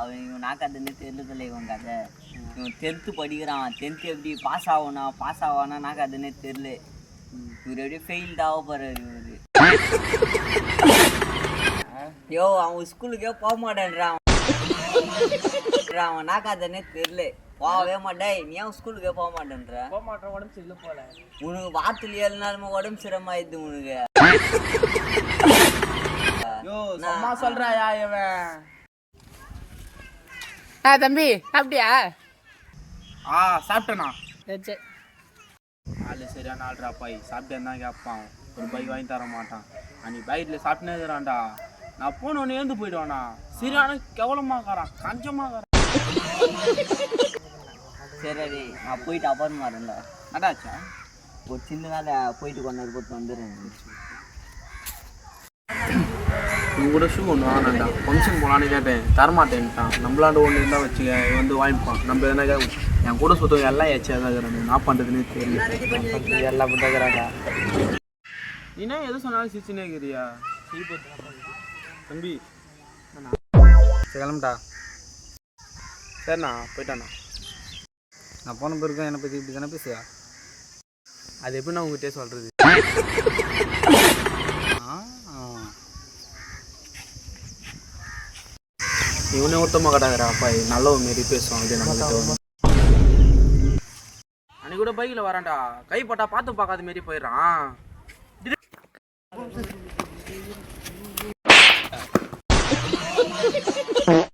அவன் இவன் நாக்காதுன்னு தெரியல இவன் கதை. இவன் 10th படிக்கிறான். 10th எப்படி பாஸ் ஆவானா நாக்காதுன்னே தெரியல. இவர் எப்படியே ஃபெயில்ட் ஆக போறாரு இவரு. யோ அவன் ஸ்கூலுக்கே போக மாட்டேன்றான். அவன் நாக்காதுன்னே தெரியல. போகவே மாட்டேன். நீ ஏன் ஸ்கூலுக்கே போக மாட்டேன்ற? போக மாட்டேன், உடம்பு சரியில்லை போல. உனக்கு வாரத்துல 7 நாளுமே உடம்பு சிரமாயிடுது உனக்கு. யோ சும்மா சொல்றாயா இவன்? தம்பி சாப்பிட்டியா? சாப்பிட்டேண்ணா. சரி ஆளு சரியான ஆள்ரா பாய். சாப்பிட்டேன்னு தான் கேட்பான், ஒரு பைக் வாங்கி தர மாட்டான். அன்னைக்கு பைக்கில் சாப்பிட்டுனே இருக்கிறான்டா. நான் போனவொன்னு எழுந்து போயிடுவானா. சரியான கவலமாக்காரான், கஞ்சமாக்காரான். சரி நான் போயிட்டு அப்புறம் வரேன்டா. அடாச்சா ஒரு சின்ன வேலை போயிட்டு கொண்டு போட்டு வந்துடுறேன். இவங்க கூட ஷூ ஒன்று வாங்கினான்டா. ஃபங்க்ஷன் போகலான்னு கேட்டேன், தரமாட்டேன்ட்டான். நம்மளாண்டு ஒன்று இருந்தால் வச்சுக்க வந்து வாங்கிப்பான். நம்ம எதனா என் கூட சுத்தம் எல்லாம் ஏச்சியாக தான் இருக்கிறாங்க. நான் பண்ணுறதுனே தெரியல. எல்லாம் பண்ணுறாங்கடா. நீனா எது சொன்னாலும் சிரிச்சுனே இருக்கிறியா? தம்பி சரி கிளம்புடா. சரிண்ணா போயிட்டாண்ணா. நான் போன பிறகு என்னை பற்றி இப்படி தானே பேசுவா? அது எப்படி நான் உங்ககிட்டே சொல்கிறது? இவனே ஒருத்தமாக கட்டாகிறா பாய். நல்ல மாரி பேசுவான். அப்படி நம்ம அன்னைக்கு கூட பைக்கில் வரான்டா. கைப்பட்டா பார்த்து பார்க்காத மாரி போயிடுறான்.